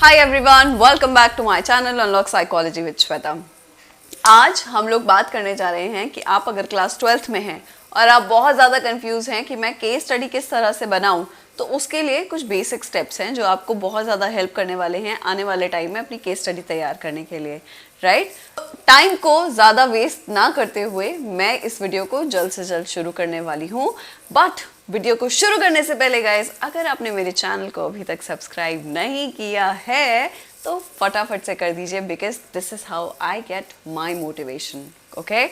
Hi everyone, welcome back to my channel unlock psychology with Shweta. आज हम लोग बात करने जा रहे हैं कि आप अगर क्लास 12th में हैं और आप बहुत ज़्यादा कंफ्यूज हैं कि मैं केस स्टडी किस तरह से बनाऊं, तो उसके लिए कुछ बेसिक स्टेप्स हैं जो आपको बहुत ज़्यादा हेल्प करने वाले हैं आने वाले टाइम में अपनी केस स्टडी तैयार करने के लिए, राइट? टाइम को ज़्यादा वेस्ट ना करते हुए मैं इस वीडियो को जल्द से जल्द शुरू करने वाली हूँ। बट वीडियो को शुरू करने से पहले गाइस, अगर आपने मेरे चैनल को अभी तक सब्सक्राइब नहीं किया है तो फटाफट से कर दीजिए, because this is how I get my motivation. Okay,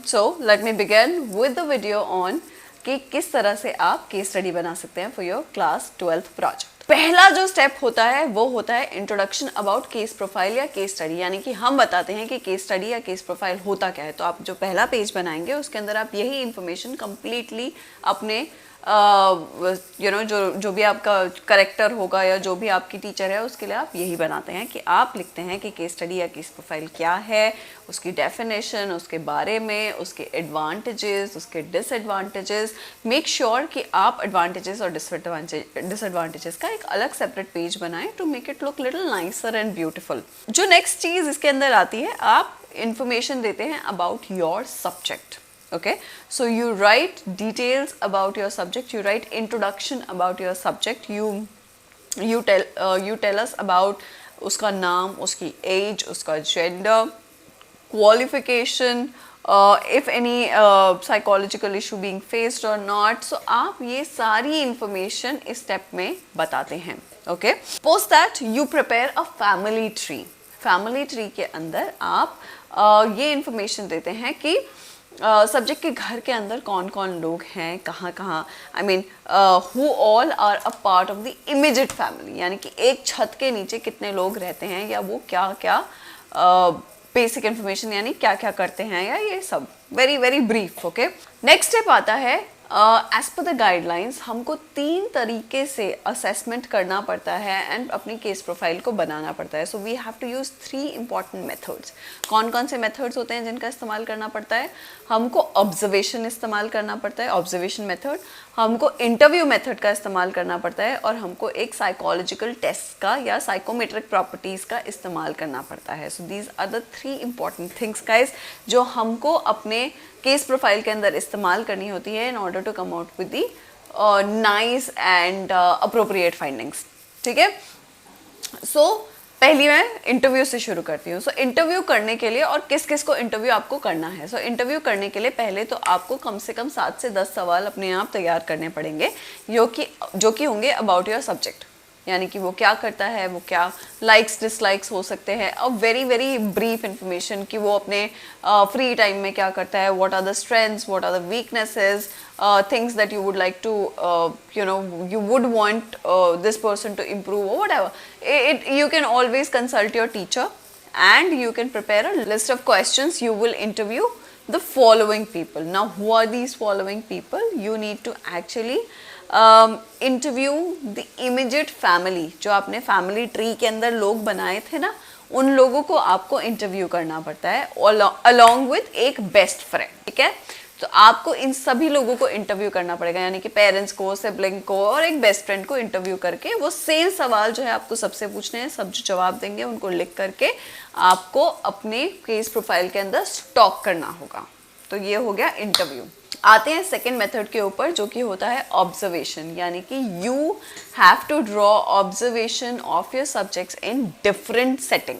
so let me begin with the video on कि किस तरह से आप केस स्टडी बना सकते हैं for your class 12th project. पहला जो स्टेप होता है वो होता है इंट्रोडक्शन अबाउट केस प्रोफाइल या केस स्टडी, यानी कि हम बताते हैं कि केस स्टडी या केस प्रोफाइल होता क्या है। तो आप जो पहला पेज बनाएंगे उसके अंदर आप यही इंफॉर्मेशन कंप्लीटली अपने जो भी आपका करेक्टर होगा या जो भी आपकी टीचर है उसके लिए आप यही बनाते हैं कि आप लिखते हैं कि केस स्टडी या केस प्रोफाइल क्या है, उसकी डेफिनेशन, उसके बारे में, उसके एडवांटेजेस, उसके डिसएडवांटेजेस। मेक श्योर कि आप एडवांटेजेस और डिसएडवांटेजेस का एक अलग सेपरेट पेज बनाएं to make it look little nicer and beautiful. जो नेक्स्ट चीज़ इसके अंदर आती है, आप इंफॉर्मेशन देते हैं about your subject. Okay, so you write details about your subject, you write introduction about your subject, you tell us about उसका नाम, उसकी age, उसका gender, qualification, if any psychological issue being faced or not. So आप ये सारी information इस step में बताते हैं। Okay, post that you prepare a family tree. Family tree के अंदर आप ये information देते हैं कि सब्जेक्ट के घर के अंदर कौन कौन लोग हैं, कहाँ कहाँ, I mean who all are a part of the immediate family, यानी कि एक छत के नीचे कितने लोग रहते हैं या वो क्या क्या बेसिक इन्फॉर्मेशन यानी क्या क्या करते हैं, या ये सब very very brief. Okay, next step आता है एज पर द गाइडलाइंस हमको 3 तरीके से असेसमेंट करना पड़ता है एंड अपनी केस प्रोफाइल को बनाना पड़ता है। So we have to use 3 important methods. कौन कौन से मेथड्स होते हैं जिनका इस्तेमाल करना पड़ता है? हमको ऑब्जर्वेशन इस्तेमाल करना पड़ता है, ऑब्जर्वेशन मेथड, हमको इंटरव्यू मेथड का इस्तेमाल करना पड़ता है, और हमको एक साइकोलॉजिकल टेस्ट का या साइकोमेट्रिक प्रॉपर्टीज़ का इस्तेमाल करना पड़ता है। So these are the 3 important things guys जो हमको अपने केस प्रोफाइल के अंदर इस्तेमाल करनी होती है in order to come out with the nice and appropriate findings. ठीक है, सो पहली मैं इंटरव्यू से शुरू करती हूँ। सो इंटरव्यू करने के लिए, और किस किस को इंटरव्यू आपको करना है, सो इंटरव्यू करने के लिए पहले तो आपको कम से कम 7 से 10 सवाल अपने आप तैयार करने पड़ेंगे जो कि होंगे अबाउट योर सब्जेक्ट, यानी कि वो क्या करता है, वो क्या लाइक्स डिसलाइक्स हो सकते हैं, और वेरी वेरी ब्रीफ इंफॉर्मेशन कि वो अपने फ्री टाइम में क्या करता है, what are the strengths, what are the weaknesses, things that you would like to you would want this person to improve or whatever. You can always consult your teacher and you can prepare a list of questions. You will interview the following people. Now who are these following people? You need to actually interview the immediate family. जो आपने family tree के अंदर लोग बनाए थे ना, उन लोगों को आपको इंटरव्यू करना पड़ता है अलॉन्ग विद एक बेस्ट फ्रेंड। ठीक है, तो आपको इन सभी लोगों को इंटरव्यू करना पड़ेगा, यानी कि पेरेंट्स को, सिबलिंग को और एक बेस्ट फ्रेंड को इंटरव्यू करके वो सेम सवाल जो है आपको सबसे पूछने हैं, सब जो जवाब देंगे उनको लिख करके आपको अपने केस प्रोफाइल के अंदर स्टॉक करना होगा। तो ये हो गया इंटरव्यू। आते हैं सेकेंड मेथड के ऊपर जो कि होता है ऑब्जर्वेशन, यानी कि you have to draw observation of your subjects in different setting.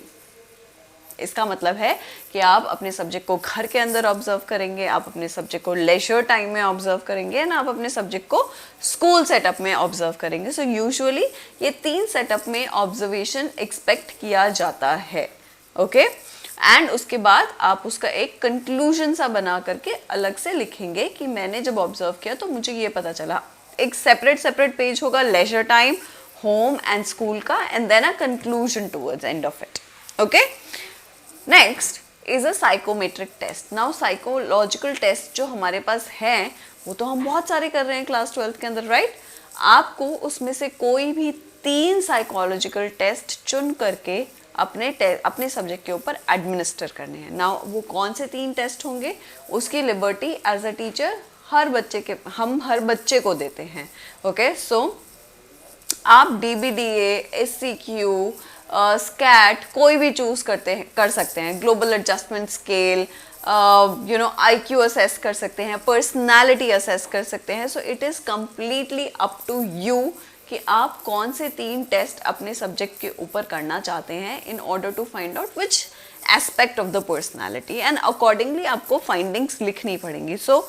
इसका मतलब है कि आप अपने सब्जेक्ट को घर के अंदर ऑब्जर्व करेंगे, आप अपने सब्जेक्ट को लेजर टाइम में ऑब्जर्व करेंगे, एंड आप अपने सब्जेक्ट को स्कूल सेटअप में ऑब्जर्व करेंगे। सो यूजुअली ये 3 सेटअप में ऑब्जर्वेशन एक्सपेक्ट किया जाता है। ओके, एंड उसके बाद आप उसका एक कंक्लूजन सा बना करके अलग से लिखेंगे कि मैंने जब ऑब्जर्व किया तो मुझे ये पता चला। एक सेपरेट पेज होगा leisure time, home and school का, and then a conclusion towards end of it. Okay, next is a psychometric test. Now psychological test जो हमारे पास है वो तो हम बहुत सारे कर रहे हैं क्लास 12th के अंदर, राइट? आपको उसमें से कोई भी 3 साइकोलॉजिकल टेस्ट चुन करके अपने सब्जेक्ट के ऊपर एडमिनिस्टर करने हैं। नाउ वो कौन से 3 टेस्ट होंगे उसकी लिबर्टी एज अ टीचर हम हर बच्चे को देते हैं। ओके, सो आप DBDA, SCQ, स्कैट कोई भी चूज कर सकते हैं, global adjustment scale, IQ assess कर सकते हैं, पर्सनालिटी असेस कर सकते हैं. So it is completely up to you कि आप कौन से 3 टेस्ट अपने सब्जेक्ट के ऊपर करना चाहते हैं in order to find out which aspect of the personality, and accordingly आपको फाइंडिंग्स लिखनी पड़ेंगी. सो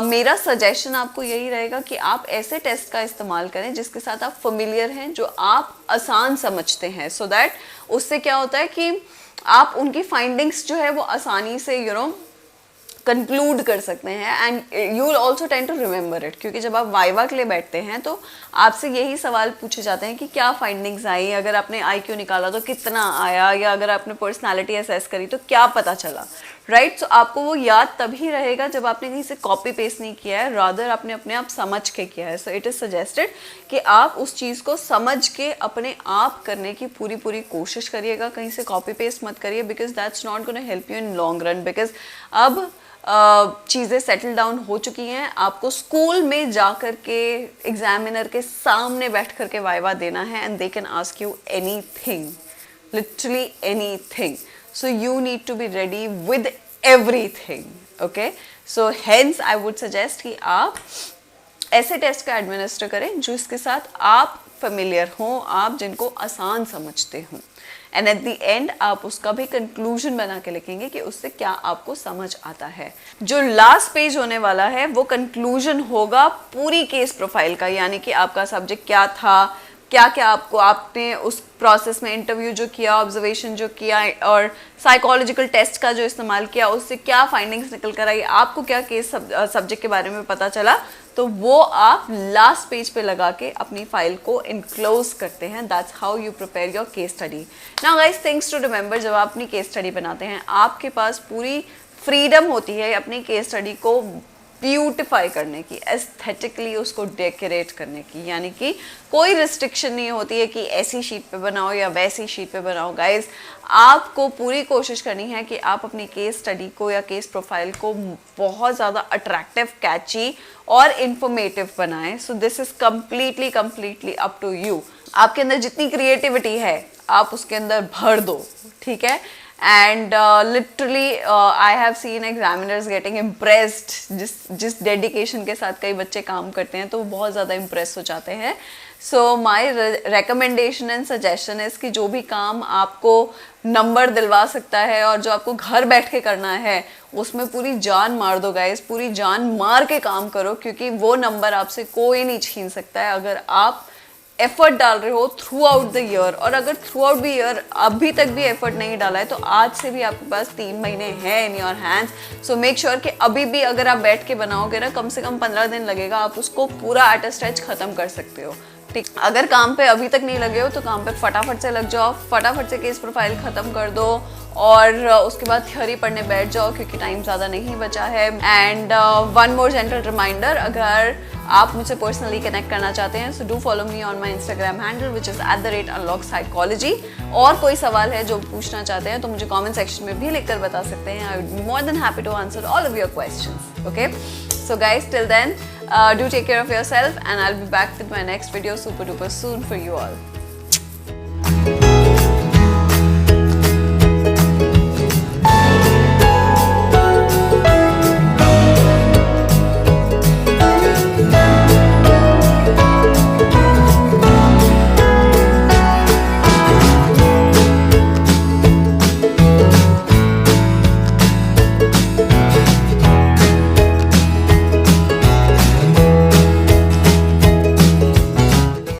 मेरा सजेशन आपको यही रहेगा कि आप ऐसे टेस्ट का इस्तेमाल करें जिसके साथ आप फेमिलियर हैं, जो आप आसान समझते हैं, सो दैट उससे क्या होता है कि आप उनकी फाइंडिंग्स जो है वो आसानी से कंक्लूड कर सकते हैं, and you will also tend to remember it. क्योंकि जब आप वाइवा के लिए बैठते हैं तो आपसे यही सवाल पूछे जाते हैं कि क्या फाइंडिंग्स आई, अगर आपने IQ निकाला तो कितना आया, या अगर आपने पर्सनालिटी असेस करी तो क्या पता चला, राइट. सो आपको वो याद तभी रहेगा जब आपने कहीं से कॉपी पेस्ट नहीं किया है, रादर आपने अपने आप समझ के किया है. सो इट इज़ सजेस्टेड कि आप उस चीज़ को समझ के अपने आप करने की पूरी कोशिश करिएगा, कहीं से कॉपी पेस्ट मत करिए, because that's not gonna help you in long run. Because अब चीज़ें सेटल डाउन हो चुकी हैं, आपको स्कूल में जा कर के एग्जामिनर के सामने बैठ कर के वाइवा देना है, and they can ask you anything, literally anything. So you need to be ready with everything, okay? So hence I would suggest कि आप ऐसे टेस्ट का एडमिनिस्टर करें जो इसके साथ आप फेमिलियर हों, आप जिनको आसान समझते हों, एंड एट द एंड आप उसका भी कंक्लूजन बना के लिखेंगे कि उससे क्या आपको समझ आता है. जो लास्ट पेज होने वाला है वो कंक्लूजन होगा पूरी केस प्रोफाइल का, यानी कि आपका सब्जेक्ट क्या था, क्या क्या आपने उस प्रोसेस में इंटरव्यू जो किया, ऑब्जर्वेशन जो किया, और साइकोलॉजिकल टेस्ट का जो इस्तेमाल किया, उससे क्या फाइंडिंग्स निकल कर आई, आपको क्या केस सब्जेक्ट के बारे में पता चला, तो वो आप लास्ट पेज पे लगा के अपनी फाइल को इनक्लोज करते हैं. That's how you prepare your case study. Now guys, things to remember, जब आप अपनी केस स्टडी बनाते हैं आपके पास पूरी फ्रीडम होती है अपनी केस स्टडी को ब्यूटिफाई करने की, एस्थेटिकली उसको डेकोरेट करने की, यानी कि कोई रिस्ट्रिक्शन नहीं होती है कि ऐसी शीट पे बनाओ या वैसी शीट पे बनाओ. गाइस, आपको पूरी कोशिश करनी है कि आप अपनी केस स्टडी को या केस प्रोफाइल को बहुत ज़्यादा अट्रैक्टिव, कैची और इंफॉर्मेटिव बनाएं. So this is completely up to you. आपके अंदर जितनी क्रिएटिविटी है आप उसके अंदर भर दो, ठीक है. And literally I have seen examiners getting impressed. जिस डेडिकेशन के साथ कई बच्चे काम करते हैं तो वो बहुत ज़्यादा इम्प्रेस हो जाते हैं. So my recommendation and suggestion is कि जो भी काम आपको नंबर दिलवा सकता है और जो आपको घर बैठ के करना है उसमें पूरी जान मार दो गाइस, पूरी जान मार के काम करो, क्योंकि वो नंबर आपसे कोई नहीं छीन सकता है अगर आप एफर्ट डाल रहे हो थ्रू आउट द ईयर. और अगर थ्रू आउट द ईयर अभी तक भी एफर्ट नहीं डाला है तो आज से भी आपके पास 3 महीने हैं in your hands. So make sure कि अभी भी अगर आप बैठ के बनाओगे ना, कम से कम 15 दिन लगेगा, आप उसको पूरा एट अ स्ट्रेच खत्म कर सकते हो, ठीक. अगर काम पे अभी तक नहीं लगे हो तो काम पे फटाफट से लग जाओ, फटाफट से केस प्रोफाइल ख़त्म कर दो और उसके बाद थ्योरी पढ़ने बैठ जाओ क्योंकि टाइम ज़्यादा नहीं बचा है. And one more gentle reminder, अगर आप मुझसे पर्सनली कनेक्ट करना चाहते हैं so do follow me on my Instagram handle which is @unlockpsychology. और कोई सवाल है जो पूछना चाहते हैं तो मुझे कमेंट सेक्शन में भी लिखकर बता सकते हैं. I would be more than happy to answer all of your questions. Okay, so guys, till then do take care of yourself and I'll be back with my next video super duper soon for you all.